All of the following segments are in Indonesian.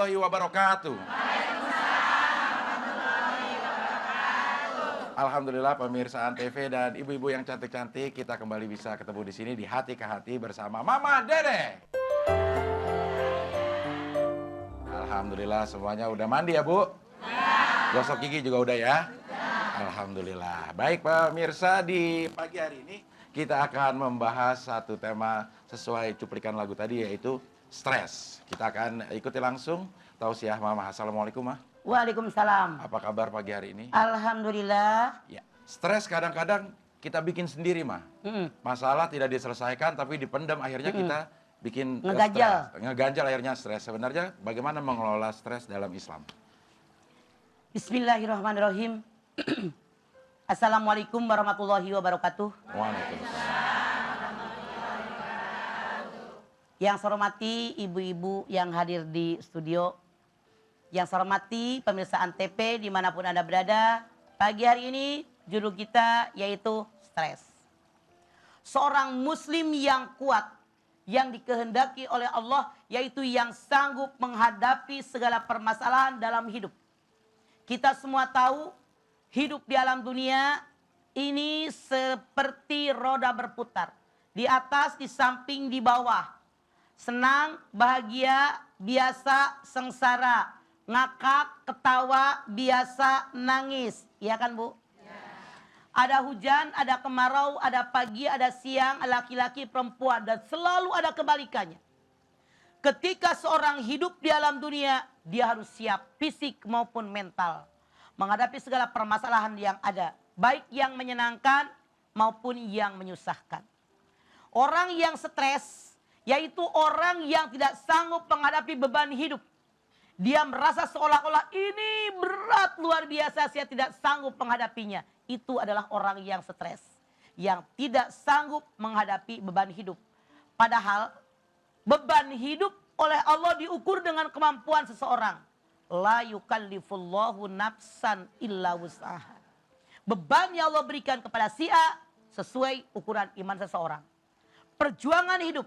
warahmatullahi wabarakatuh. Alhamdulillah pemirsa Antv dan ibu-ibu yang cantik-cantik, kita kembali bisa ketemu di sini di Hati ke Hati bersama Mama Dede. Alhamdulillah semuanya udah mandi ya, Bu? Gosok gigi juga udah ya? Alhamdulillah. Baik pemirsa, di pagi hari ini kita akan membahas satu tema sesuai cuplikan lagu tadi, yaitu stres. Kita akan ikuti langsung tausiah Mama. Assalamualaikum, Ma. Waalaikumsalam. Apa kabar pagi hari ini? Alhamdulillah. Ya, stres kadang-kadang kita bikin sendiri, Ma. Masalah tidak diselesaikan tapi dipendam, akhirnya kita bikin Ngeganjal. stres. Ngeganjal akhirnya stres. Sebenarnya bagaimana mengelola stres dalam Islam? Bismillahirrahmanirrahim. Assalamualaikum warahmatullahi wabarakatuh. Waalaikumsalam. Yang saya hormati ibu-ibu yang hadir di studio, yang saya hormati pemirsa Antv dimanapun Anda berada, pagi hari ini judul kita yaitu stres. Seorang muslim yang kuat, yang dikehendaki oleh Allah, yaitu yang sanggup menghadapi segala permasalahan dalam hidup. Kita semua tahu hidup di alam dunia ini seperti roda berputar. Di atas, di samping, di bawah. Senang, bahagia, biasa, sengsara. Ngakak, ketawa, biasa, nangis. Iya kan, Bu? Ya. Ada hujan, ada kemarau, ada pagi, ada siang, ada laki-laki, perempuan. Dan selalu ada kebalikannya. Ketika seorang hidup di alam dunia, dia harus siap fisik maupun mental. Menghadapi segala permasalahan yang ada. Baik yang menyenangkan maupun yang menyusahkan. Orang yang stres, yaitu orang yang tidak sanggup menghadapi beban hidup. Dia merasa seolah-olah ini berat luar biasa, saya tidak sanggup menghadapinya. Itu adalah orang yang stres. Yang tidak sanggup menghadapi beban hidup. Padahal beban hidup oleh Allah diukur dengan kemampuan seseorang. La yukallifullahu nafsan illa wus'aha. Beban yang Allah berikan kepada si A sesuai ukuran iman seseorang. Perjuangan hidup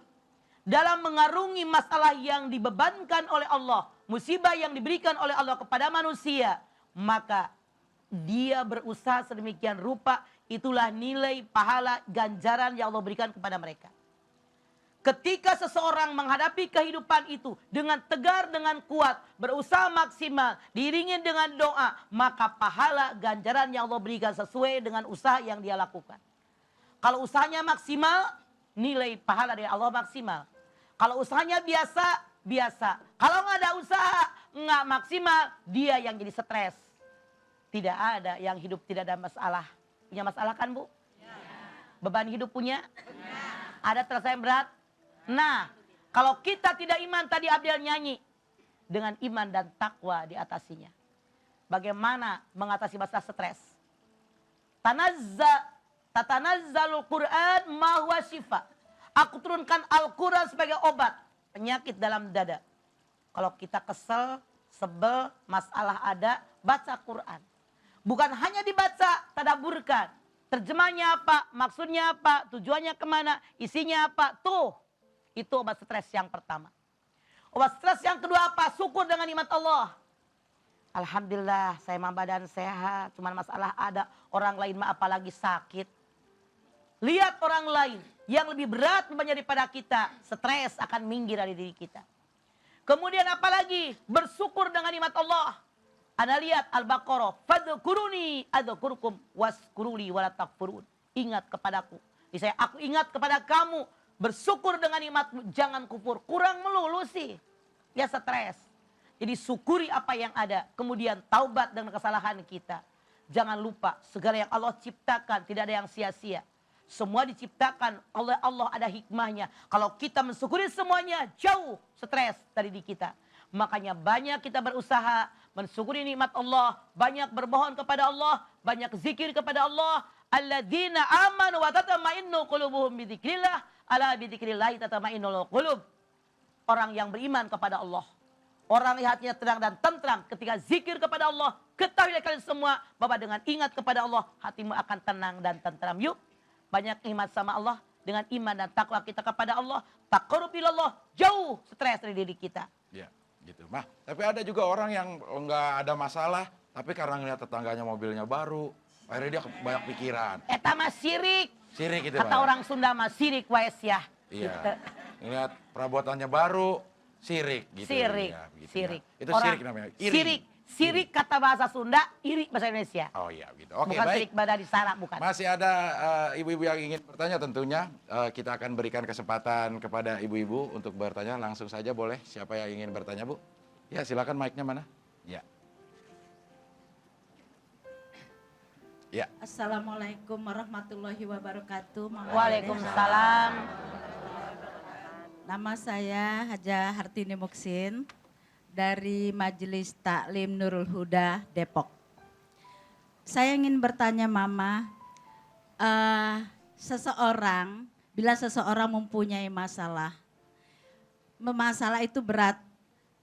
dalam mengarungi masalah yang dibebankan oleh Allah, musibah yang diberikan oleh Allah kepada manusia, maka dia berusaha sedemikian rupa, itulah nilai pahala ganjaran yang Allah berikan kepada mereka. Ketika seseorang menghadapi kehidupan itu dengan tegar, dengan kuat, berusaha maksimal, diiringi dengan doa, maka pahala ganjaran yang Allah berikan sesuai dengan usaha yang dia lakukan. Kalau usahanya maksimal, nilai pahala dari Allah maksimal. Kalau usahanya biasa, biasa. Kalau nggak ada usaha, nggak maksimal, dia yang jadi stres. Tidak ada yang hidup tidak ada masalah. Punya masalah kan, Bu? Ya. Beban hidup punya? Ya. Ada terasa yang berat? Nah, kalau kita tidak iman, tadi Abdel nyanyi. Dengan iman dan takwa diatasinya. Bagaimana mengatasi masalah stres? Tatanazzalul Quran ma huwa syifa. Aku turunkan Al-Quran sebagai obat penyakit dalam dada. Kalau kita kesel, sebel, masalah ada, baca Quran. Bukan hanya dibaca, tadaburkan. Terjemahnya apa, maksudnya apa, tujuannya kemana, isinya apa. Tuh, itu obat stres yang pertama. Obat stres yang kedua apa? Syukur dengan nikmat Allah. Alhamdulillah saya mah badan sehat, cuman masalah ada. Orang lain mah apalagi sakit. Lihat orang lain yang lebih berat bebannya daripada kita, stres akan minggir dari diri kita. Kemudian apalagi? Bersyukur dengan nikmat Allah. Anda lihat Al-Baqarah, fadhkuruni adzkurkum waskuruli wala takfurun. Ingat kepadaku. Saya aku ingat kepada kamu, bersyukur dengan nikmatmu, jangan kufur. Kurang melulu sih. Ya stres. Jadi syukuri apa yang ada, kemudian taubat dengan kesalahan kita. Jangan lupa segala yang Allah ciptakan tidak ada yang sia-sia. Semua diciptakan oleh Allah, ada hikmahnya. Kalau kita mensyukuri semuanya, jauh stres dari diri kita. Makanya banyak kita berusaha mensyukuri nikmat Allah, banyak bermohon kepada Allah, banyak zikir kepada Allah. Alladzina amanu wa tatma'innu qulubuhum bi dzikrillah, ala bi dzikrillah tatma'innul qulub. Orang yang beriman kepada Allah, orang yang hatinya tenang dan tentram ketika zikir kepada Allah. Ketahuilah kalian semua bahwa dengan ingat kepada Allah, hatimu akan tenang dan tentram. Yuk, banyak iman sama Allah. Dengan iman dan takwa kita kepada Allah, taqarrub ilallah, jauh stres dari diri kita. Ya. Gitu, Mah. Tapi ada juga orang yang nggak ada masalah, tapi karena ngeliat tetangganya mobilnya baru, akhirnya dia banyak pikiran. Eta mah sirik. Sirik gitu, Kata Pak. orang Sunda mah sirik waes ya. Iya. Gitu. Ngeliat perabotannya baru, sirik gitu. Sirik, Ya, begitu, sirik. ya. Itu Orang sirik namanya. Iri. Sirik, sirik kata bahasa Sunda, iri bahasa Indonesia. Oh iya gitu. Oke, Bukan baik. sirik badan di sana, bukan. Masih ada ibu-ibu yang ingin bertanya tentunya. Kita akan berikan kesempatan kepada ibu-ibu untuk bertanya. Langsung saja boleh. Siapa yang ingin bertanya, Bu? Ya, silakan mic-nya mana? Ya. Ya. Assalamualaikum warahmatullahi wabarakatuh. Mama Waalaikumsalam. Nama saya Haja Hartini Muksin dari Majelis Taklim Nurul Huda, Depok. Saya ingin bertanya Mama, bila seseorang mempunyai masalah itu berat,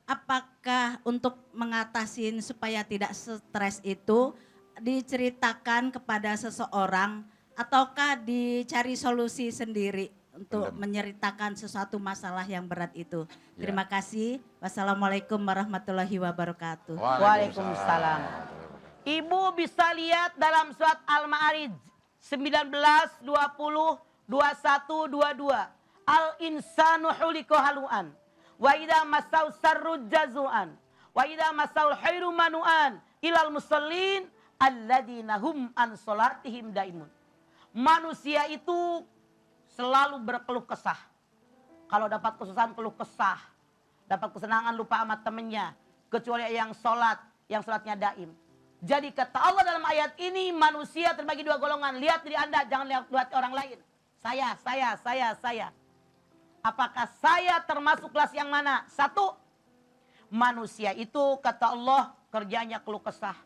apakah untuk mengatasi supaya tidak stres itu diceritakan kepada seseorang ataukah dicari solusi sendiri untuk menceritakan sesuatu masalah yang berat itu? Ya. Terima kasih. Wassalamualaikum warahmatullahi wabarakatuh. Waalaikumsalam. Ibu bisa lihat dalam surat Al-Ma'arij 19, 20, 21, 22. Al-insanu huliqa halu'an. Wa idza masau sarru jazu'an. Wa idza masau khairu manu'an. Ilal musallin alladzina hum an salatihim daimun. Manusia itu selalu berkeluh kesah. Kalau dapat kesusahan keluh kesah. Dapat kesenangan lupa sama temennya. Kecuali yang sholatnya daim. Jadi kata Allah dalam ayat ini manusia terbagi dua golongan. Lihat diri Anda, jangan lihat orang lain. Saya. Apakah saya termasuk kelas yang mana? Satu, manusia itu kata Allah kerjanya keluh kesah.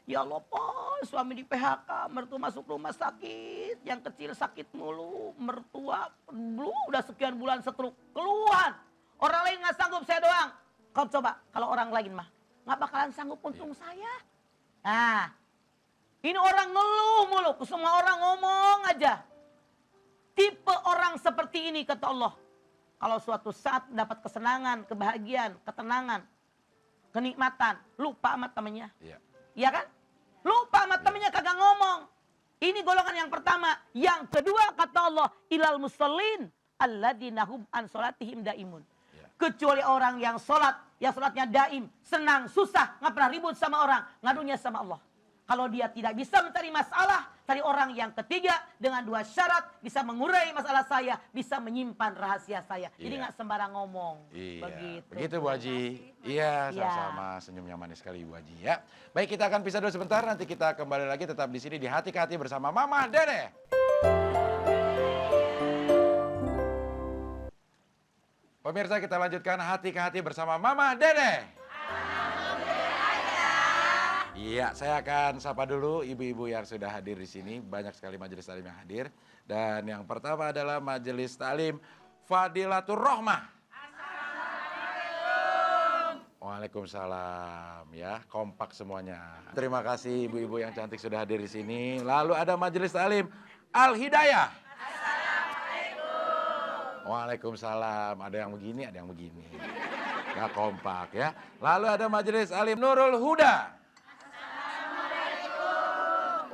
Ya Allah Pak, suami di PHK, mertua masuk rumah sakit, yang kecil sakit mulu, mertua udah sekian bulan setruk, keluhan. Orang lain nggak sanggup, saya doang. Kau coba, kalau orang lain mah, nggak bakalan sanggup untung saya. Nah, ini orang ngeluh mulu, semua orang ngomong aja. Tipe orang seperti ini kata Allah, kalau suatu saat dapat kesenangan, kebahagiaan, ketenangan, kenikmatan, lupa sama temennya. Iya kan? Lupa sama temennya kagak ngomong. Ini golongan yang pertama. Yang kedua kata Allah, ilal musallin alladzina hum an salatihim daimun. Kecuali orang yang sholatnya daim, senang, susah, nggak pernah ribut sama orang, ngadunya sama Allah. Kalau dia tidak bisa mencari masalah, cari orang yang ketiga dengan dua syarat, bisa mengurai masalah saya, bisa menyimpan rahasia saya. Jadi nggak sembarang ngomong. Iya. Begitu Bu Haji. Iya, sama-sama, senyumnya manis sekali Bu Haji ya. Baik, kita akan pisah dulu sebentar, nanti kita kembali lagi tetap di sini di Hati ke Hati bersama Mama Dede. Pemirsa, kita lanjutkan Hati ke Hati bersama Mama Dede. Iya, saya akan sapa dulu ibu-ibu yang sudah hadir di sini. Banyak sekali majelis taklim yang hadir. Dan yang pertama adalah majelis taklim Fadilatur Rohmah. Assalamualaikum. Waalaikumsalam. Ya, kompak semuanya. Terima kasih ibu-ibu yang cantik sudah hadir di sini. Lalu ada majelis taklim Al Hidayah. Assalamualaikum. Waalaikumsalam. Ada yang begini, ada yang begini. Gak kompak ya. Lalu ada majelis taklim Nurul Huda.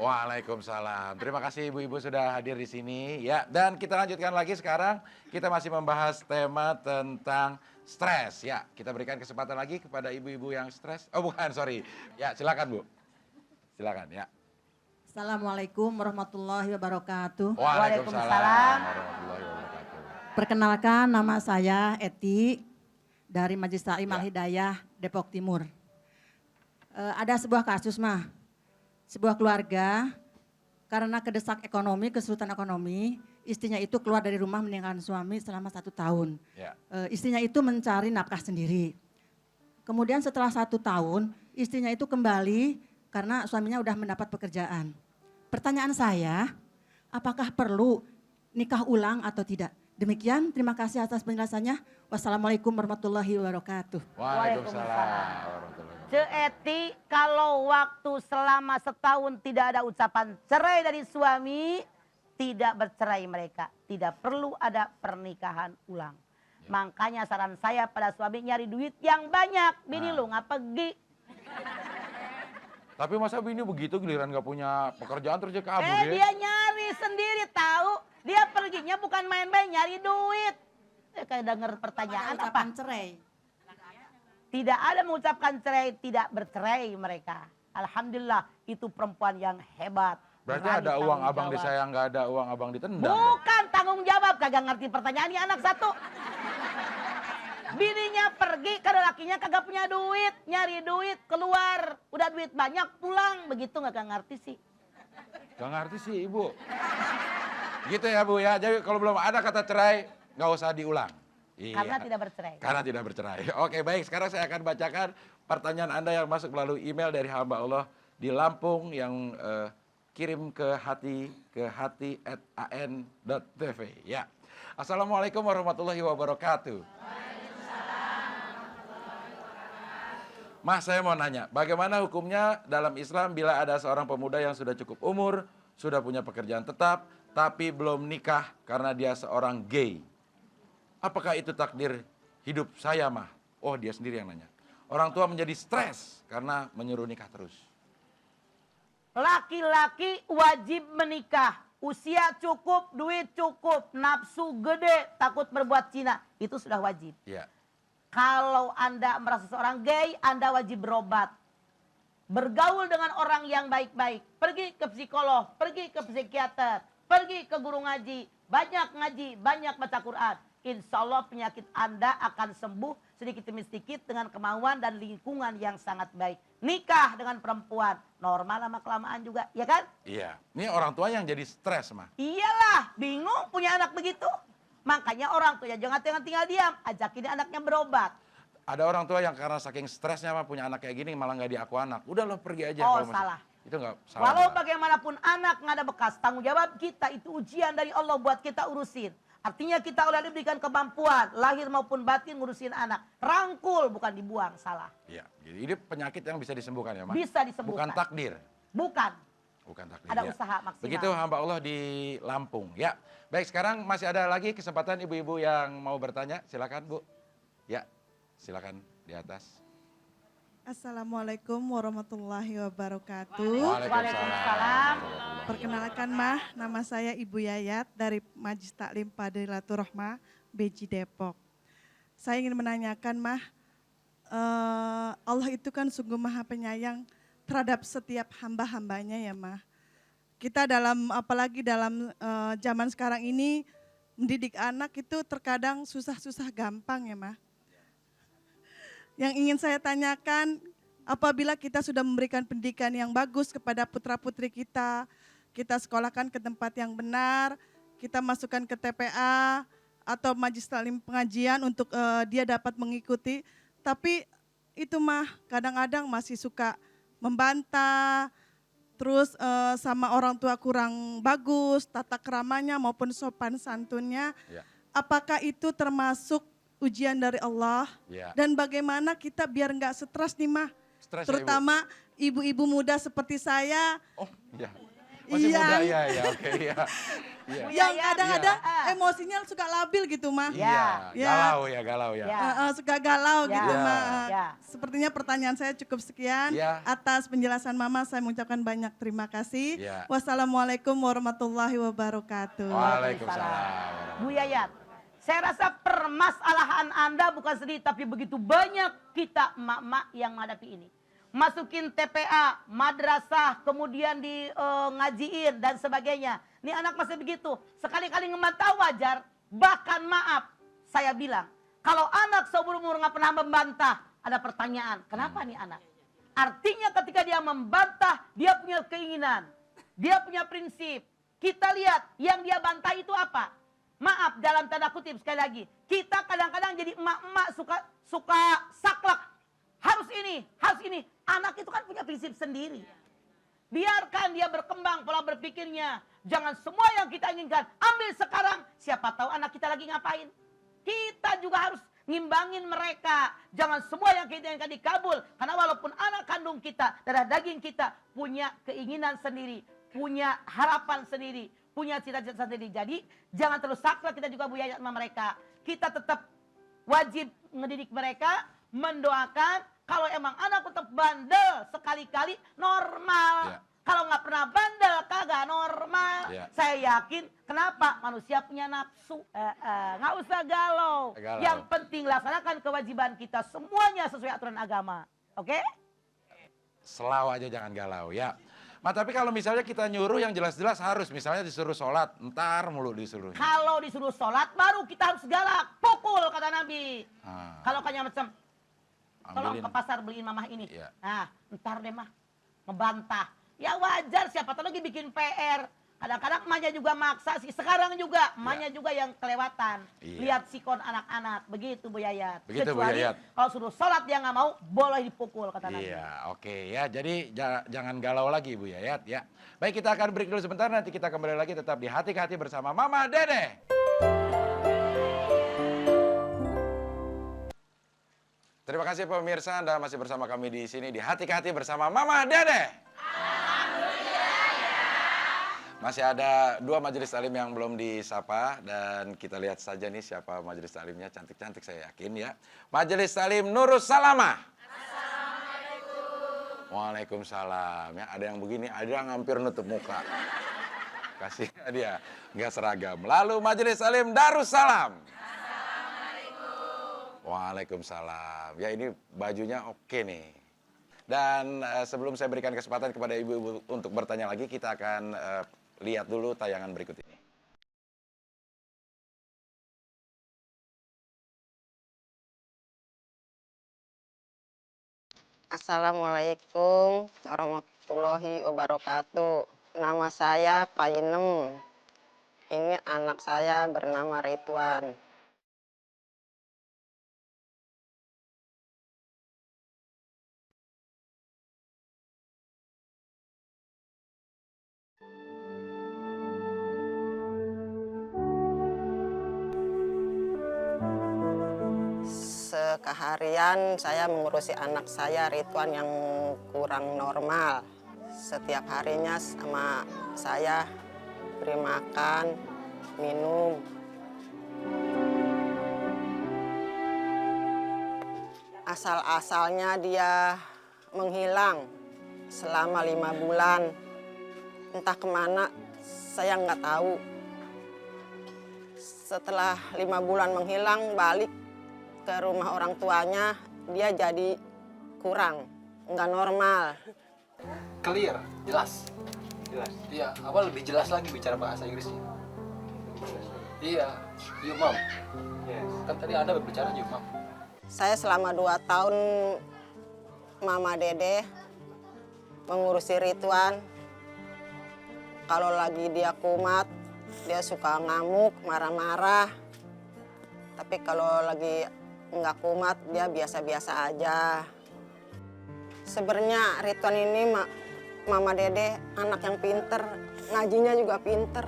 Waalaikumsalam. Terima kasih ibu-ibu sudah hadir di sini ya. Dan kita lanjutkan lagi sekarang. Kita masih membahas tema tentang stres ya. Kita berikan kesempatan lagi kepada ibu-ibu yang stres. Oh bukan, sorry. Ya silakan Bu. Silakan ya. Assalamualaikum warahmatullahi wabarakatuh. Waalaikumsalam warahmatullahi wabarakatuh. Perkenalkan, nama saya Eti dari Majelis Taklim Ya. Al Hidayah Depok Timur. Ada sebuah kasus sebuah keluarga karena kedesak ekonomi, kesulitan ekonomi, istrinya itu keluar dari rumah meninggalkan suami selama 1 tahun. Ya. Istrinya itu mencari nafkah sendiri. Kemudian setelah 1 tahun, istrinya itu kembali karena suaminya udah mendapat pekerjaan. Pertanyaan saya, apakah perlu nikah ulang atau tidak? Demikian, terima kasih atas penjelasannya. Wassalamualaikum warahmatullahi wabarakatuh. Waalaikumsalam warahmatullahi wabarakatuh. Eti, kalau waktu selama setahun tidak ada ucapan cerai dari suami, tidak bercerai mereka. Tidak perlu ada pernikahan ulang. Makanya saran saya pada suami nyari duit yang banyak. Bini lu nggak pergi. Tapi masa bini begitu giliran gak punya pekerjaan terus dia kabur ya? Dia nyari sendiri tahu. Dia perginya bukan main-main nyari duit. Kayak denger pertanyaan apa? Ucapan cerai. Tidak ada mengucapkan cerai, tidak bercerai mereka. Alhamdulillah itu perempuan yang hebat. Berarti Berani ada uang tanggung abang jawab. disayang, nggak ada uang abang ditendang. Bukan tanggung jawab, kagak ngerti pertanyaannya anak satu. Bininya pergi karena lakinya kagak punya duit, nyari duit keluar, udah duit banyak pulang, begitu nggak ngerti sih. Gak ngerti sih ibu. Gitu ya Bu ya, jadi kalau belum ada kata cerai nggak usah diulang. Iya. Karena tidak bercerai. Karena tidak bercerai. Oke baik, sekarang saya akan bacakan pertanyaan Anda yang masuk melalui email dari hamba Allah di Lampung yang kirim ke hati@an.tv ya. Assalamualaikum warahmatullahi wabarakatuh. Mas, saya mau nanya, bagaimana hukumnya dalam Islam bila ada seorang pemuda yang sudah cukup umur, sudah punya pekerjaan tetap, tapi belum nikah karena dia seorang gay? Apakah itu takdir hidup saya, mah? Oh, dia sendiri yang nanya. Orang tua menjadi stres karena menyuruh nikah terus. Laki-laki wajib menikah. Usia cukup, duit cukup, nafsu gede, takut berbuat zina. Itu sudah wajib. Ya. Kalau Anda merasa seorang gay, Anda wajib berobat. Bergaul dengan orang yang baik-baik. Pergi ke psikolog, pergi ke psikiater, pergi ke guru ngaji. Banyak ngaji, baca Quran. Insya Allah penyakit Anda akan sembuh sedikit demi sedikit dengan kemauan dan lingkungan yang sangat baik. Nikah dengan perempuan, normal lama kelamaan juga, ya kan? Iya. Ini orang tua yang jadi stres, mah. Iyalah, bingung punya anak begitu. Makanya orang tuanya jangan tinggal diam, ajakin anaknya berobat. Ada orang tua yang karena saking stresnya mah punya anak kayak gini malah nggak diaku anak. Udah lo pergi aja. Oh, kalau masih- salah. Itu nggak salah. Walau Mbak. bagaimanapun anak nggak ada bekas, tanggung jawab kita itu ujian dari Allah buat kita urusin. Artinya kita udah diberikan kemampuan, lahir maupun batin ngurusin anak. Rangkul, bukan dibuang, salah. Iya. Jadi ini penyakit yang bisa disembuhkan ya, mah? Bisa disembuhkan. Bukan takdir. Bukan, Bukan takdir. ada ya. usaha maksimal. Begitu hamba Allah di Lampung. Ya, baik sekarang masih ada lagi kesempatan ibu-ibu yang mau bertanya. Silakan Bu. Ya, silakan di atas. Assalamualaikum warahmatullahi wabarakatuh. Waalaikumsalam. Perkenalkan Mah, nama saya Ibu Yayat dari Majlis Taklim Fadilatul Rahmah, Beji Depok. Saya ingin menanyakan Mah, Allah itu kan sungguh maha penyayang terhadap setiap hamba-hambanya ya Mah. Kita apalagi dalam zaman sekarang ini, mendidik anak itu terkadang susah-susah gampang ya Mah. Yang ingin saya tanyakan, apabila kita sudah memberikan pendidikan yang bagus kepada putra-putri kita sekolahkan ke tempat yang benar, kita masukkan ke TPA atau majelis taklim pengajian untuk dia dapat mengikuti. Tapi itu Mah kadang-kadang masih suka membantah, terus sama orang tua kurang bagus, tata keramanya maupun sopan santunnya. Ya. Apakah itu termasuk ujian dari Allah? Ya. Dan bagaimana kita biar nggak stres nih Mah? Stres ya, Ibu? Terutama ibu-ibu muda seperti saya. Oh, iya. Masih Iya. muda ya, ya, oke, iya. Iya. Yang Iya, kadang-kadang iya. emosinya suka labil gitu Mah. Iya, Ya. galau ya. Ya. Suka galau Ya. gitu Ya. Mah. Ya. Sepertinya pertanyaan saya cukup sekian. Ya. Atas penjelasan Mama saya mengucapkan banyak terima kasih. Ya. Wassalamualaikum warahmatullahi wabarakatuh. Waalaikumsalam. Bu Yayat, saya rasa permasalahan Anda bukan sedih, tapi begitu banyak kita emak-emak yang menghadapi ini. Masukin TPA, madrasah, kemudian di ngajiin dan sebagainya. Ini anak masih begitu, sekali-kali ngebantah wajar, bahkan maaf, saya bilang, kalau anak seumur-umur nggak pernah membantah, ada pertanyaan, kenapa nih anak? Artinya ketika dia membantah, dia punya keinginan, dia punya prinsip. Kita lihat yang dia bantah itu apa? Maaf dalam tanda kutip sekali lagi. Kita kadang-kadang jadi emak-emak suka saklek. Harus ini. Anak itu kan punya prinsip sendiri. Biarkan dia berkembang pola berpikirnya. Jangan semua yang kita inginkan ambil sekarang. Siapa tahu anak kita lagi ngapain. Kita juga harus ngimbangin mereka. Jangan semua yang kita inginkan dikabul. Karena walaupun anak kandung kita, darah daging kita punya keinginan sendiri. Punya harapan sendiri. Punya cita-cita sendiri. Jadi jangan terus saklek kita juga Bu Yayat sama mereka. Kita tetap Wajib ngedidik mereka, mendoakan. Kalau emang anak tetap bandel sekali-kali normal. Ya. Kalau nggak pernah bandel kagak normal. Ya. Saya yakin kenapa manusia punya nafsu. Nggak usah galau. Galau. Yang penting laksanakan kewajiban kita semuanya sesuai aturan agama. Oke? Selalu aja jangan galau ya. Tapi kalau misalnya kita nyuruh yang jelas-jelas harus, misalnya disuruh sholat, ntar mulu disuruhnya. Kalau disuruh sholat baru kita harus galak. Pukul kata Nabi. Kalau kayak macam tolong Ambilin. ke pasar beliin mamah ini. Iya. Nah, ntar deh mah ngebantah. Ya wajar, siapa tahu lagi bikin PR. Kadang-kadang emaknya juga maksa sih. Sekarang juga emaknya juga yang kelewatan. Iya. Lihat sikon anak-anak. Begitu Bu Yayat. Begitu, Bu Kecuali Yayat. kalau suruh sholat dia nggak mau, boleh dipukul kata Nabi. Iya, oke ya. Jadi jangan galau lagi Bu Yayat ya. Baik, kita akan break dulu sebentar, nanti kita kembali lagi tetap di Hati ke Hati bersama Mama Dede. Terima kasih pemirsa, Anda masih bersama kami di sini di Hati ke Hati bersama Mama Dede. Masih ada 2 majelis taklim yang belum disapa dan kita lihat saja nih siapa majelis taklimnya, cantik-cantik saya yakin ya. Majelis taklim Nurus Salamah. Assalamualaikum. Waalaikumsalam. Ya, ada yang begini, ada yang hampir nutup muka. Kasih dia, nggak seragam. Lalu majelis taklim Darussalam. Assalamualaikum. Waalaikumsalam. Ya ini bajunya oke nih. Dan sebelum saya berikan kesempatan kepada ibu-ibu untuk bertanya lagi, kita akan lihat dulu tayangan berikut ini. Assalamualaikum warahmatullahi wabarakatuh. Nama saya Painem. Ini anak saya bernama Ridwan. Sekeharian saya mengurusi anak saya Ridwan yang kurang normal. Setiap harinya sama saya beri makan, minum. Asal-asalnya dia menghilang selama 5 bulan. Entah kemana, saya nggak tahu. Setelah 5 bulan menghilang, balik ke rumah orang tuanya, dia jadi kurang, nggak normal. Clear, jelas. Jelas. Iya, apa lebih jelas lagi bicara bahasa Inggrisnya? Iya, you mom. Yes. Kan tadi Anda berbicara you mom. Saya selama 2 tahun Mama Dede mengurusi Ridwan. Kalau lagi dia kumat, dia suka ngamuk, marah-marah. Tapi kalau lagi nggak kumat, dia biasa-biasa aja. Sebenarnya Ridwan ini Mama Dede anak yang pinter, ngajinya juga pinter.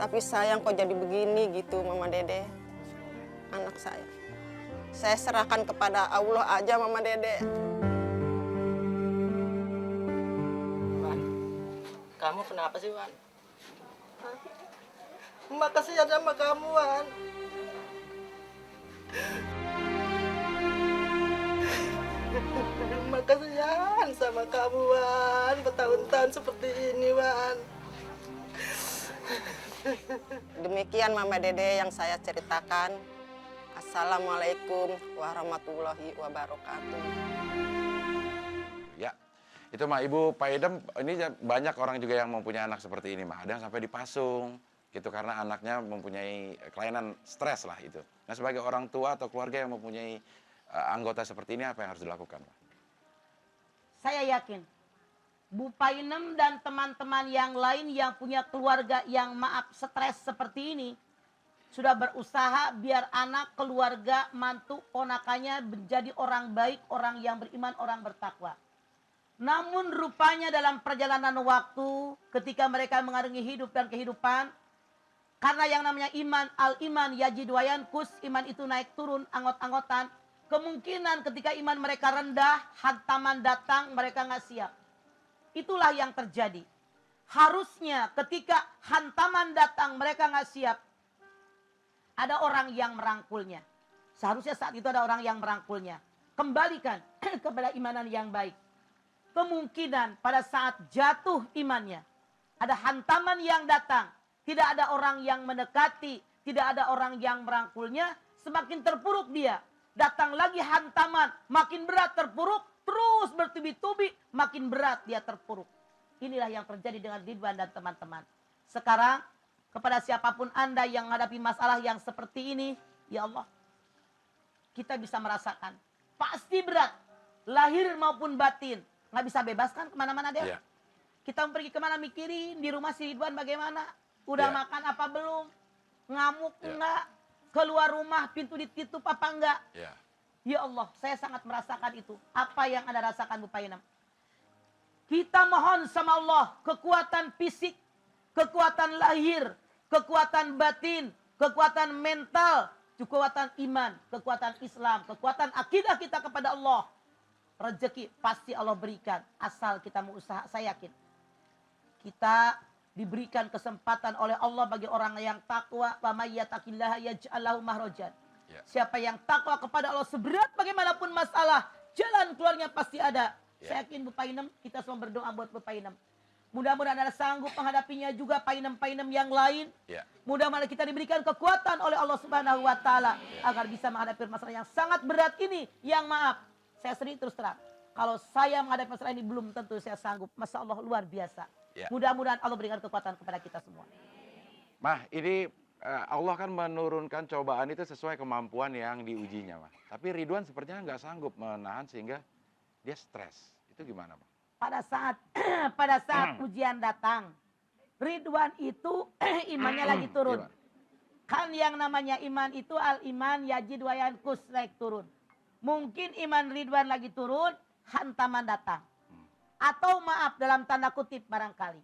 Tapi sayang kok jadi begini gitu Mama Dede, anak saya. Saya serahkan kepada Allah aja Mama Dede. Wan, kamu kenapa sih Wan? Emak kasihan sama kamu Wan. Emak kasihan sama kamu Wan, bertahun-tahun seperti ini Wan. Demikian Mama Dede yang saya ceritakan. Assalamualaikum warahmatullahi wabarakatuh. Ya, itu mah Ibu Paidem, ini banyak orang juga yang mempunyai anak seperti ini mah. Ada yang sampai dipasung gitu karena anaknya mempunyai kelainan stres lah itu. Nah, sebagai orang tua atau keluarga yang mempunyai anggota seperti ini, apa yang harus dilakukan, Pak? Saya yakin Bu Painem dan teman-teman yang lain yang punya keluarga yang maaf stres seperti ini sudah berusaha biar anak, keluarga, mantu, ponakannya menjadi orang baik, orang yang beriman, orang bertakwa. Namun rupanya dalam perjalanan waktu ketika mereka mengarungi hidup dan kehidupan, karena yang namanya iman, al-iman yajid wa yankus, iman itu naik turun, anggot-anggotan. Kemungkinan ketika iman mereka rendah, hantaman datang, mereka nggak siap. Itulah yang terjadi. Harusnya ketika hantaman datang mereka nggak siap. ada orang yang merangkulnya. Seharusnya saat itu ada orang yang merangkulnya. Kembalikan kepada imanan yang baik. Kemungkinan pada saat jatuh imannya, ada hantaman yang datang. Tidak ada orang yang mendekati, tidak ada orang yang merangkulnya, semakin terpuruk dia. Datang lagi hantaman, makin berat terpuruk, terus bertubi-tubi, makin berat dia terpuruk. Inilah yang terjadi dengan Ridwan dan teman-teman. Sekarang, kepada siapapun Anda yang menghadapi masalah yang seperti ini, ya Allah, kita bisa merasakan. Pasti berat, lahir maupun batin. Nggak bisa bebaskan kemana-mana dia. Yeah. Kita mau pergi kemana mikirin, di rumah si Ridwan bagaimana. Udah Yeah. makan apa belum, ngamuk Yeah. enggak, keluar rumah pintu ditutup apa enggak. Ya. Ya Allah, saya sangat merasakan itu. Apa yang Anda rasakan Bu Painam? Kita mohon sama Allah kekuatan fisik, kekuatan lahir, kekuatan batin, kekuatan mental, kekuatan iman, kekuatan Islam, kekuatan akidah kita kepada Allah. Rezeki pasti Allah berikan, asal kita mau usaha. Saya yakin kita diberikan kesempatan oleh Allah bagi orang yang takwa. Wa may yattaqillaha yaj'al lahu makhrajan. Ya. Siapa yang takwa kepada Allah, seberat bagaimanapun masalah, jalan keluarnya pasti ada. Ya. Saya yakin Bu Painem, kita semua berdoa buat Bu Painem. Mudah-mudahan Anda sanggup menghadapinya juga Painem-Painem yang lain. Ya. Mudah-mudahan kita diberikan kekuatan oleh Allah Subhanahu wa taala agar bisa menghadapi masalah yang sangat berat ini. Yang maaf, saya sendiri terus terang, kalau saya menghadapi masalah ini belum tentu saya sanggup. Masya Allah luar biasa. Ya. Mudah-mudahan Allah berikan kekuatan kepada kita semua. Mah, ini Allah kan menurunkan cobaan itu sesuai kemampuan yang diujinya, Mah. Tapi Ridwan sepertinya nggak sanggup menahan sehingga dia stres. Itu gimana, Mah? Pada saat ujian datang, Ridwan itu imannya lagi turun. Gimana? Kan yang namanya iman itu al-iman yajid wa yankus, naik turun. Mungkin iman Ridwan lagi turun, hantaman datang. Atau maaf dalam tanda kutip barangkali.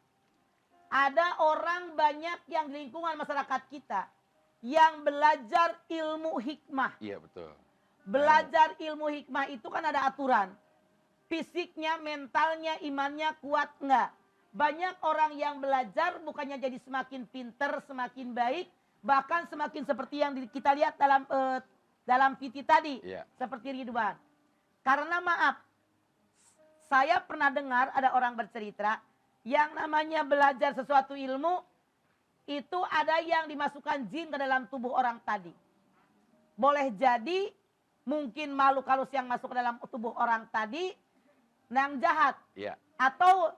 Ada orang banyak yang di lingkungan masyarakat kita yang belajar ilmu hikmah. Iya, betul. Belajar ilmu hikmah itu kan ada aturan. Fisiknya, mentalnya, imannya kuat enggak. Banyak orang yang belajar bukannya jadi semakin pinter, semakin baik. Bahkan semakin seperti yang kita lihat dalam PT tadi. Iya. Seperti Ridwan. Karena maaf, saya pernah dengar ada orang bercerita yang namanya belajar sesuatu ilmu itu ada yang dimasukkan jin ke dalam tubuh orang tadi. Boleh jadi mungkin makhluk halus yang masuk ke dalam tubuh orang tadi yang jahat. Iya. Atau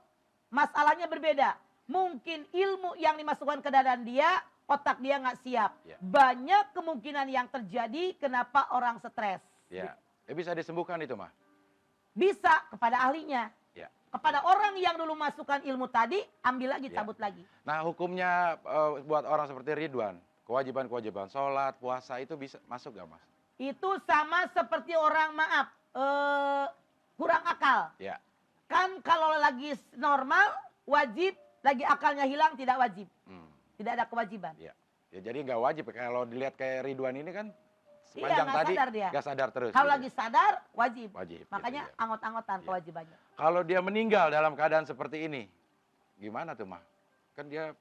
masalahnya berbeda. Mungkin ilmu yang dimasukkan ke dalam dia, otak dia nggak siap. Ya. Banyak kemungkinan yang terjadi kenapa orang stres. Iya. Bisa disembuhkan itu, Mah? Bisa kepada ahlinya. Ya. Kepada orang yang dulu masukkan ilmu tadi, ambil lagi, Ya. cabut lagi. Nah, hukumnya buat orang seperti Ridwan, kewajiban-kewajiban sholat, puasa itu bisa masuk gak, Mas? Itu sama seperti orang maaf, kurang akal. Ya. Kan kalau lagi normal, wajib, lagi akalnya hilang, tidak wajib. Tidak ada kewajiban. Ya. Ya, jadi nggak wajib. Kalau dilihat kayak Ridwan ini kan Iya, sepanjang nggak tadi sadar dia. nggak sadar terus. Kalau gitu. lagi sadar, wajib. Wajib, Makanya gitu, ya. angot-angotan Iya. kewajibannya. Kalau dia meninggal dalam keadaan seperti ini, gimana tuh, Mah? Kan dia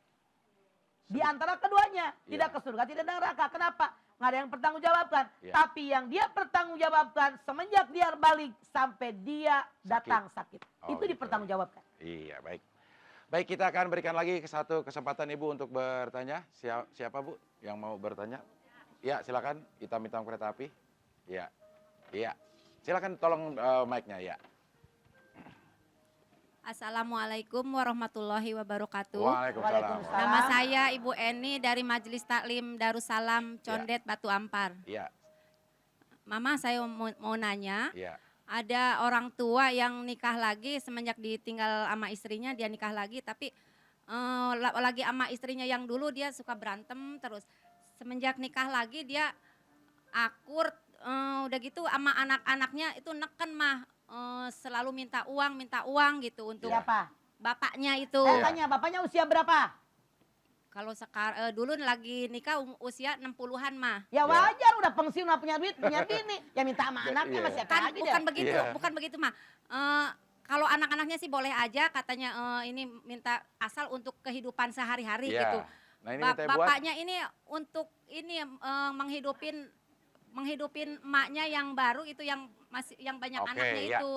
Di antara keduanya, Iya. tidak ke surga, tidak ke neraka. Kenapa? Nggak ada yang bertanggungjawabkan. Iya. Tapi yang dia bertanggungjawabkan semenjak dia balik sampai dia datang sakit. Oh, Itu gitu. dipertanggungjawabkan. Iya, baik. Baik, kita akan berikan lagi satu kesempatan Ibu untuk bertanya. Siapa, Bu, yang mau bertanya? Ya, silakan. Hitam-hitam kereta api. Iya. Iya. Silakan tolong mic-nya, ya. Assalamualaikum warahmatullahi wabarakatuh. Waalaikumsalam. Nama saya Ibu Eni dari Majelis Taklim Darussalam Condet Batu Ampar. Iya. Mama, saya mau nanya, Iya. ada orang tua yang nikah lagi semenjak ditinggal sama istrinya, dia nikah lagi tapi lagi sama istrinya yang dulu dia suka berantem terus. Semenjak nikah lagi dia akur, udah gitu sama anak-anaknya itu neken mah. Selalu minta uang gitu untuk Siapa? bapaknya itu. Saya tanya, bapaknya usia berapa? Kalau sekarang dulu lagi nikah usia 60-an mah. Ya wajar, udah pensiun, udah punya duit, punya bini. Ya minta sama anaknya, Iya. masih Kan lagi bukan deh. begitu, Iya. bukan begitu mah. Kalau anak-anaknya sih boleh aja katanya ini minta asal untuk kehidupan sehari-hari Iya. gitu. Nah ini teh buat. Bapaknya ini untuk ini menghidupin emaknya yang baru itu yang yang banyak Oke, anaknya ya. itu.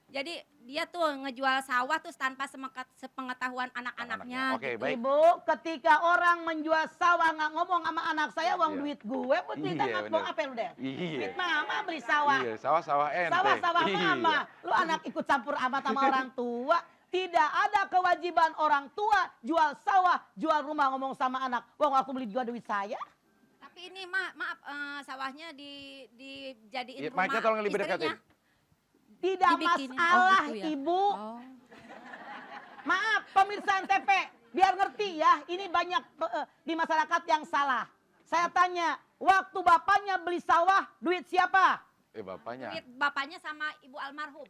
Jadi dia tuh ngejual sawah tuh tanpa sepengetahuan anak-anaknya. Oke, gitu. baik. Ibu, ketika orang menjual sawah nggak ngomong sama anak saya, uang Iya. duit gue, buat cerita Iya, nggak bener. apa lu deh? Iya. Duit mama beli sawah. Iya, sawah-sawah ente. Sawah-sawah Iya. mama. Lu anak ikut campur amat sama orang tua. Tidak ada kewajiban orang tua jual sawah, jual rumah ngomong sama anak. Wong aku beli juga duit saya. Tapi ini maaf sawahnya dijadiin Iya, rumah mic-nya tolong lebih istrinya. dekatin. Tidak Dibikinin. masalah, Oh, gitu ya? Ibu. Oh. Maaf, pemirsa NTP, biar ngerti ya, ini banyak di masyarakat yang salah. Saya tanya, waktu bapaknya beli sawah, duit siapa? Bapaknya. Duit bapaknya sama ibu almarhum.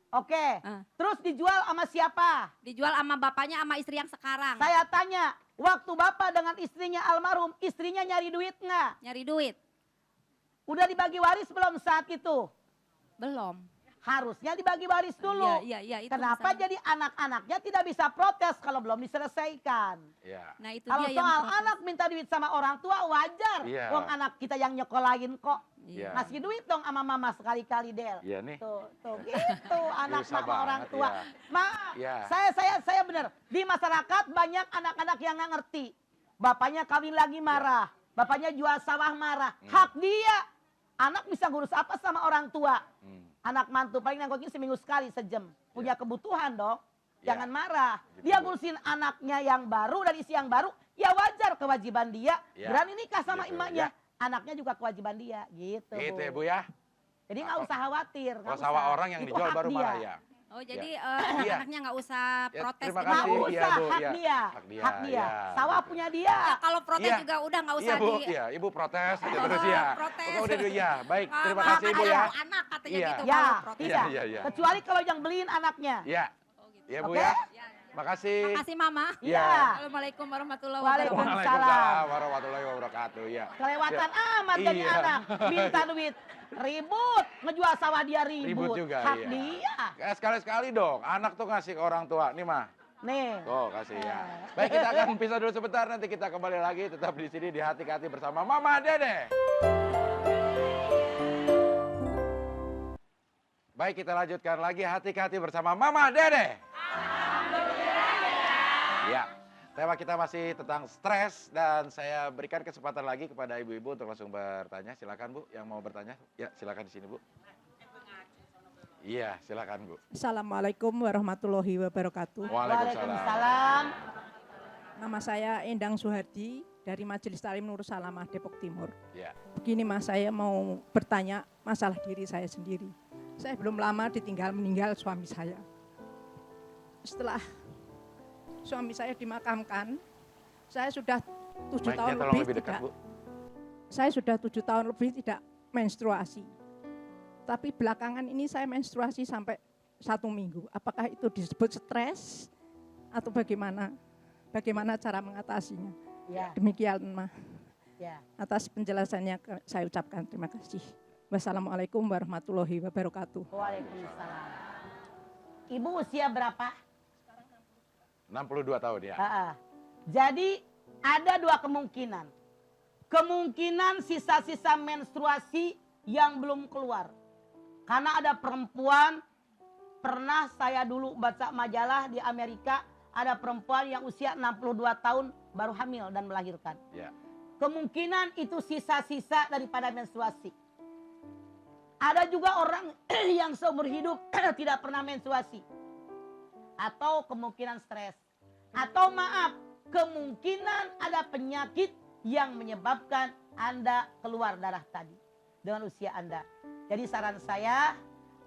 Oke, Ah. terus dijual sama siapa? Dijual sama bapaknya sama istri yang sekarang. Saya tanya, waktu bapak dengan istrinya almarhum, istrinya nyari duit nggak? Nyari duit. Udah dibagi waris belum saat itu? Belum. Harusnya dibagi waris dulu. Iya, itu Kenapa masalah. jadi anak-anaknya tidak bisa protes kalau belum diselesaikan? Iya. Nah, itu Kalau dia yang soal protes. anak minta duit sama orang tua wajar. Iya. Wong anak kita yang nyekolahin kok. Iya. Ngasih duit dong sama mama sekali-kali Del. Iya nih. Tuh gitu anak Bisa sama orang banget, tua. ya. Maaf, Iya. saya benar. Di masyarakat banyak anak-anak yang nggak ngerti. Bapaknya kawin lagi marah. Bapaknya jual sawah marah. Hak dia. Anak bisa ngurus apa sama orang tua? Anak mantu paling nanggoknya seminggu sekali sejam. Punya kebutuhan dong. Ya. Jangan marah. Gitu, Dia Bu. ngurusin anaknya yang baru dan istri yang baru. Ya wajar kewajiban dia. Ya. Berani nikah sama Gitu, emaknya. Anaknya juga kewajiban dia. Gitu. Gitu ya Bu ya. Jadi nggak usah khawatir. nggak Kalau sawah usah. orang yang Itu dijual hak baru dia. marah ya. Oh, jadi Iya. anaknya nggak usah Ya, protes. terima gitu. Nggak kasih. usah, Iya, Bu, hak iya. dia. Hak dia, Hak dia. iya, Sawah gitu. punya dia. Ya, kalau protes Iya. juga udah nggak usah Iya Bu, di... iya Ibu protes aja Oh, terus ya. protes. Pokoknya udah dulu ya. Baik, Ah, terima maaf, kasih Ibu ada ya. anak katanya Iya. gitu Ya, kalau protes. tidak. Iya, iya. Kecuali kalau yang beliin anaknya. Iya. Iya Bu Oke? ya. Makasih. Makasih Mama. Iya. Assalamualaikum warahmatullahi Waalaikumsalam. wabarakatuh. Waalaikumsalam warahmatullahi wabarakatuh. Ya. Kelewatan amat jadi Iya. anak. Minta duit. Ribut. Ngejual sawah dia ribut. Ribut juga, Hak iya. dia. Ya, sekali-sekali dong. Anak tuh ngasih ke orang tua. Nih mah. Nih. Tuh kasih ya. Baik, kita akan pisah dulu sebentar. Nanti kita kembali lagi tetap di sini di Hati-Hati bersama Mama Dede. Baik, kita lanjutkan lagi Hati-Hati bersama Mama Dede. Ya, tema kita masih tentang stres dan saya berikan kesempatan lagi kepada ibu-ibu untuk langsung bertanya. Silakan Bu, yang mau bertanya. Ya, silakan di sini Bu. Iya, silakan Bu. Assalamualaikum warahmatullahi wabarakatuh. Waalaikumsalam. Nama saya Endang Suhardi dari Majelis Taklim Nur Salamah Depok Timur. Ya. Begini Mas, saya mau bertanya masalah diri saya sendiri. Saya belum lama meninggal suami saya. Setelah suami saya dimakamkan, saya sudah 7 Mic-nya tahun tolong lebih lebih dekat, tidak. Bu. Saya sudah 7 tahun lebih tidak menstruasi. Tapi belakangan ini saya menstruasi sampai 1 minggu. Apakah itu disebut stres atau bagaimana? Bagaimana cara mengatasinya? Ya, Demikian, Ma. ya. Atas penjelasannya saya ucapkan terima kasih. Wassalamualaikum warahmatullahi wabarakatuh. Waalaikumsalam. Ibu usia berapa? 62 tahun ya. Jadi ada 2 kemungkinan. Kemungkinan sisa-sisa menstruasi yang belum keluar. Karena ada perempuan, pernah saya dulu baca majalah di Amerika, ada perempuan yang usia 62 tahun baru hamil dan melahirkan. Ya. Kemungkinan itu sisa-sisa daripada menstruasi. Ada juga orang yang seumur hidup tidak pernah menstruasi. Atau kemungkinan stres. Atau maaf, kemungkinan ada penyakit yang menyebabkan Anda keluar darah tadi. Dengan usia Anda. Jadi saran saya,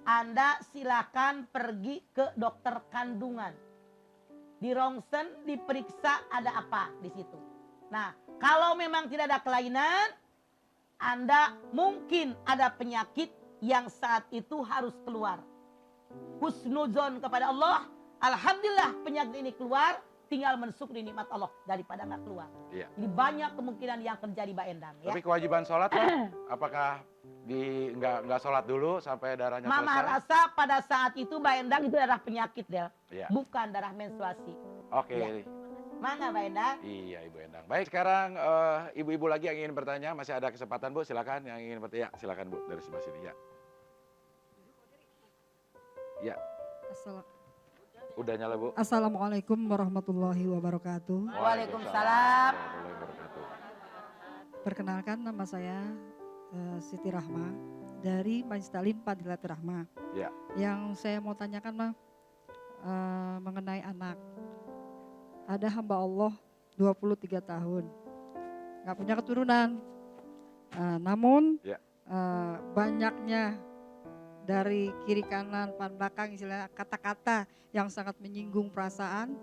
Anda silakan pergi ke dokter kandungan. Di rongsen diperiksa ada apa di situ. Nah, kalau memang tidak ada kelainan, Anda mungkin ada penyakit yang saat itu harus keluar. Husnuzon kepada Allah, alhamdulillah penyakit ini keluar, tinggal mensyukuri nikmat Allah daripada nggak keluar. Iya. Jadi banyak kemungkinan yang terjadi Mbak Endang. Ya. Tapi kewajiban sholat Pak, apakah nggak sholat dulu sampai darahnya Mama selesai? rasa pada saat itu Mbak Endang itu darah penyakit Del, Iya. bukan darah menstruasi. Oke. Iya. Mangga Pak Endang. Iya Ibu Endang. Baik sekarang ibu-ibu lagi yang ingin bertanya, masih ada kesempatan Bu, silakan yang ingin bertanya. Ya, silakan Bu dari sebelah sini ya. Ya, udah nyala Bu. Assalamualaikum warahmatullahi wabarakatuh. Waalaikumsalam. Warahmatullahi wabarakatuh. Perkenalkan nama saya Siti Rahma dari Majelis Taklim Fadilatul Rahmah. Ya. Yang saya mau tanyakan mah mengenai anak. Ada hamba Allah 23 tahun, nggak punya keturunan. Namun Ya. banyaknya dari kiri kanan depan belakang istilah kata-kata yang sangat menyinggung perasaan.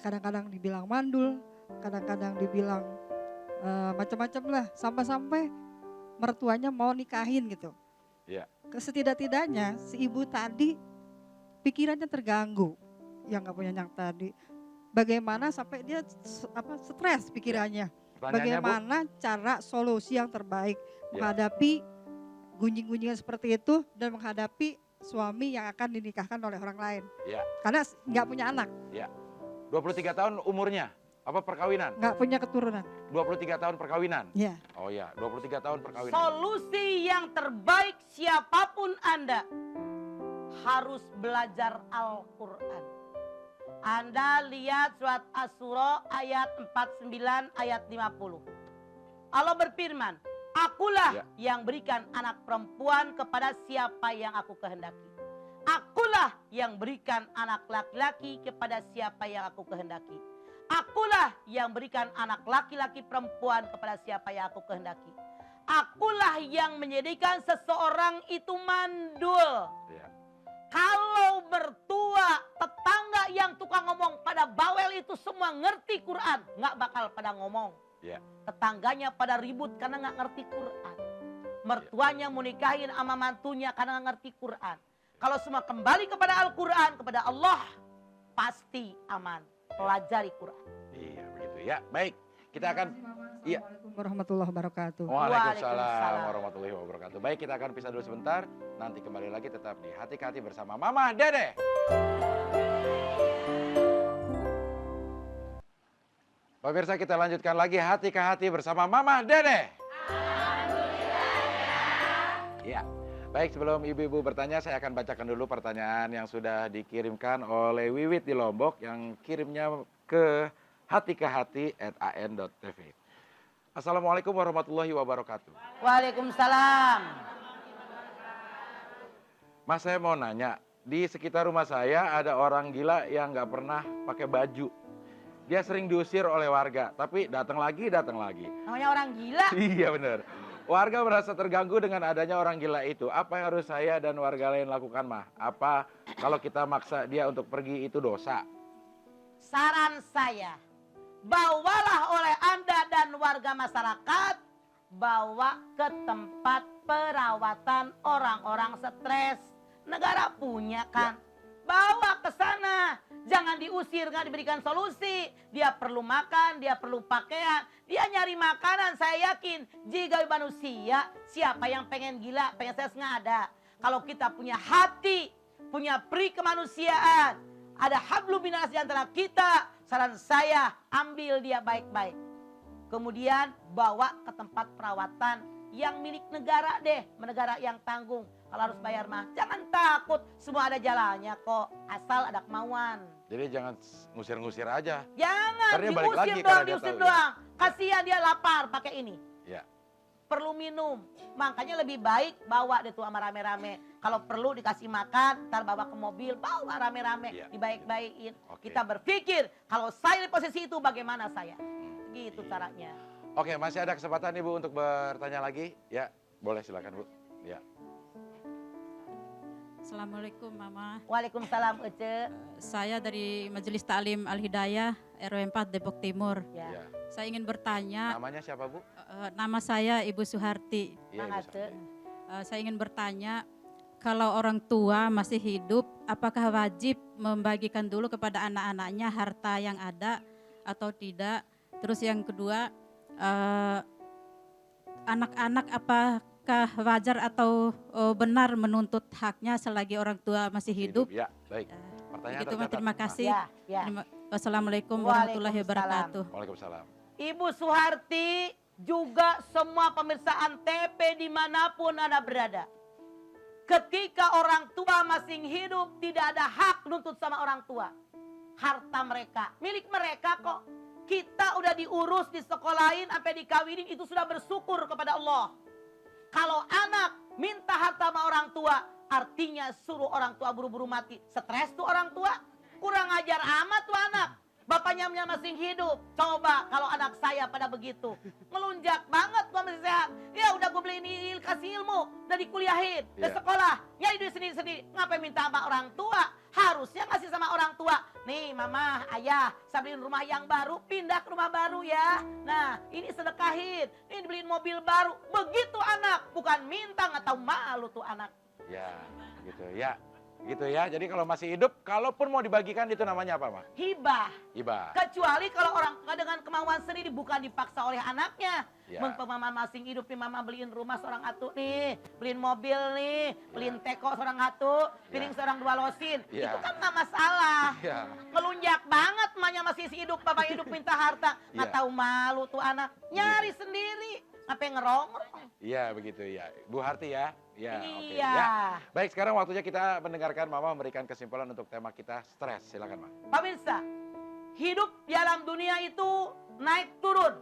Kadang-kadang dibilang mandul, kadang-kadang dibilang macam-macam lah, sampai-sampai mertuanya mau nikahin gitu. Ya. Setidak-tidaknya si ibu tadi pikirannya terganggu, yang nggak punya anak tadi. Bagaimana sampai dia stres pikirannya? Pertanyaannya, Bagaimana cara solusi yang terbaik menghadapi gunjing-gunjingan seperti itu dan menghadapi suami yang akan dinikahkan oleh orang lain? Ya. Karena nggak punya anak, Ya. 23 tahun umurnya. Apa perkawinan? nggak punya keturunan. 23 tahun perkawinan. Ya. Oh ya, 23 tahun perkawinan. Solusi yang terbaik siapapun Anda harus belajar Al-Quran. Anda lihat surat Asy-Syura ayat 49 ayat 50. Allah berfirman, akulah yang berikan anak perempuan kepada siapa yang aku kehendaki. Akulah yang berikan anak laki-laki kepada siapa yang aku kehendaki. Akulah yang berikan anak laki-laki perempuan kepada siapa yang aku kehendaki. Akulah yang menjadikan seseorang itu mandul. Ya. Kalau mertua, tetangga yang tukang ngomong pada bawel itu semua ngerti Quran, nggak bakal pada ngomong. Ya. Tetangganya pada ribut karena nggak ngerti Quran. Mertuanya mau nikahin sama mantunya karena nggak ngerti Quran. Kalau semua kembali kepada Al-Quran, kepada Allah, pasti aman. Pelajari Quran. Iya begitu ya. Baik, kita akan Assalamualaikum warahmatullahi wabarakatuh. Waalaikumsalam warahmatullahi wabarakatuh. Baik, kita akan pisah dulu sebentar. Nanti kembali lagi tetap di Hati ke Hati bersama Mama Dede. Pemirsa, kita lanjutkan lagi Hati ke Hati bersama Mama Dede. Ya. Baik, sebelum ibu-ibu bertanya, saya akan bacakan dulu pertanyaan yang sudah dikirimkan oleh Wiwit di Lombok yang kirimnya ke hatikehati@an.tv. Assalamualaikum warahmatullahi wabarakatuh. Waalaikumsalam. Mas, saya mau nanya, di sekitar rumah saya ada orang gila yang nggak pernah pakai baju. Dia sering diusir oleh warga, tapi datang lagi. Namanya orang gila. Iya benar. Warga merasa terganggu dengan adanya orang gila itu. Apa yang harus saya dan warga lain lakukan, Mah? Apa kalau kita maksa dia untuk pergi itu dosa? Saran saya, bawalah oleh Anda dan warga masyarakat, bawa ke tempat perawatan orang-orang stres. Negara punya kan? Bawa ke sana. Jangan diusir, nggak diberikan solusi. Dia perlu makan, dia perlu pakaian. Dia nyari makanan, saya yakin. Jika manusia, siapa yang pengen gila, pengen stres nggak ada. Kalau kita punya hati, punya peri kemanusiaan, ada hablum minas di antara kita, saran saya, ambil dia baik-baik. Kemudian bawa ke tempat perawatan yang milik negara deh, negara yang tanggung. Kalau harus bayar mah, jangan takut, semua ada jalannya kok, asal ada kemauan. Jadi jangan ngusir-ngusir aja. Jangan Ntar dia balik lagi diusir karena doang, dia diusir tahu, doang. Kasihan dia lapar pakai ini. Ya. Perlu minum, makanya lebih baik bawa deh tuh sama rame-rame. Kalau perlu dikasih makan, ntar bawa ke mobil, bawa rame-rame, dibaik-baikin. Kita berpikir, kalau saya di posisi itu bagaimana saya? Gitu caranya. Oke, masih ada kesempatan Ibu untuk bertanya lagi? Ya, boleh silakan Bu. Ya. Assalamualaikum Mama. Waalaikumsalam Ece. Saya dari Majelis Taklim Al-Hidayah RW 4 Depok Timur. Ya. Saya ingin bertanya. Namanya siapa Bu? Nama saya Ibu Suharti. Iya, Ibu Suharti. Saya ingin bertanya, kalau orang tua masih hidup, apakah wajib membagikan dulu kepada anak-anaknya harta yang ada atau tidak? Terus yang kedua, anak-anak apakah wajar atau benar menuntut haknya selagi orang tua masih hidup? Ya, baik. Hartanya Begitu, tercatat. terima kasih. Ya. Wassalamualaikum warahmatullahi wabarakatuh. Waalaikumsalam. Ibu Suharti, juga semua pemirsa Antv dimanapun Anda berada. Ketika orang tua masih hidup, tidak ada hak nuntut sama orang tua. Harta mereka, milik mereka kok. Kita udah diurus, disekolahin, sampai dikawinin, itu sudah bersyukur kepada Allah. Kalau anak minta harta sama orang tua, artinya suruh orang tua buru-buru mati. Stres tuh orang tua, kurang ajar amat tuh anak. Bapaknya masih hidup. Coba kalau anak saya pada begitu. Ngelunjak banget gua masih sehat. Ya udah gue beliin kasih ilmu. Udah dikuliahin. Udah sekolah. Ya hidup sendiri-sendiri. Ngapain minta sama orang tua? Harusnya ngasih sama orang tua. Nih mama, ayah. Saya beliin rumah yang baru. Pindah ke rumah baru ya. Nah ini sedekahin. Ini beliin mobil baru. Begitu anak. Bukan minta, nggak tahu malu tuh anak. Ya, gitu ya. Gitu ya. Jadi kalau masih hidup, kalaupun mau dibagikan itu namanya apa, Ma? Hibah. Hibah. Kecuali kalau orang tua dengan kemauan sendiri, bukan dipaksa oleh anaknya. Ya. Mama masing hidup nih, mama beliin rumah seorang atu nih, beliin mobil nih, beliin teko seorang atu, piring seorang dua losin. Ya. Itu kan nggak masalah. Ya. Ngelunjak banget emaknya masih hidup, bapak hidup minta harta. Nggak tahu malu tuh anak, nyari sendiri. Ngapain ngerongrong? Iya begitu ya. Bu Harti ya. Ya, oke. Iya. Ya. Baik, sekarang waktunya kita mendengarkan Mama memberikan kesimpulan untuk tema kita stres. Silakan, Ma. Pemirsa, hidup di alam dunia itu naik turun.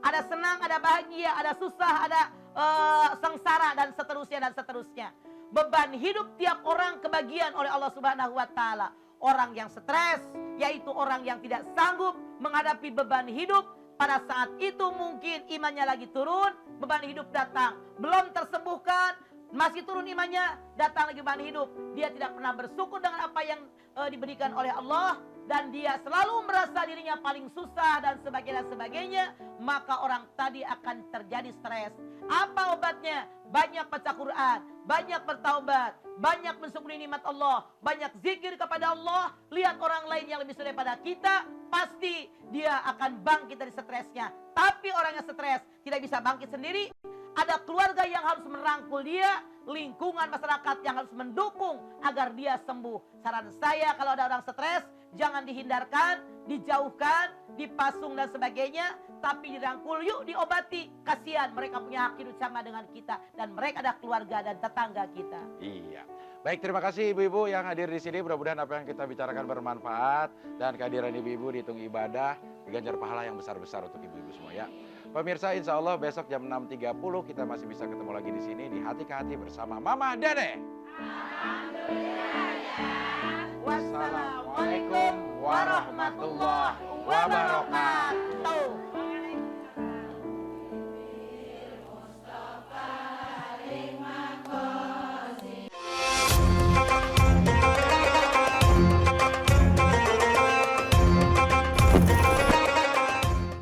Ada senang, ada bahagia, ada susah, ada sengsara dan seterusnya. Beban hidup tiap orang kebagian oleh Allah Subhanahu wa taala. Orang yang stres yaitu orang yang tidak sanggup menghadapi beban hidup. Pada saat itu mungkin imannya lagi turun, beban hidup datang, belum tersembuhkan, masih turun imannya, datang lagi beban hidup. Dia tidak pernah bersyukur dengan apa yang diberikan oleh Allah, dan dia selalu merasa dirinya paling susah dan sebagainya, maka orang tadi akan terjadi stres. Apa obatnya? Banyak baca Quran, banyak bertaubat, banyak mensyukuri nikmat Allah, banyak zikir kepada Allah. Lihat orang lain yang lebih sulit daripada kita, pasti dia akan bangkit dari stresnya. Tapi orang yang stres tidak bisa bangkit sendiri. Ada keluarga yang harus merangkul dia, lingkungan masyarakat yang harus mendukung agar dia sembuh. Saran saya kalau ada orang stres, jangan dihindarkan, dijauhkan, dipasung dan sebagainya, tapi dirangkul, yuk diobati. Kasihan mereka punya hak hidup sama dengan kita, dan mereka ada keluarga dan tetangga kita. Iya. Baik, terima kasih ibu-ibu yang hadir di sini. Mudah-mudahan apa yang kita bicarakan bermanfaat, dan kehadiran ibu-ibu dihitung ibadah, diganjar pahala yang besar-besar untuk ibu-ibu semua ya. Pemirsa, insya Allah besok jam 6.30 kita masih bisa ketemu lagi di sini di Hati ke Hati bersama Mama Dede. Wassalamualaikum warahmatullahi wabarakatuh.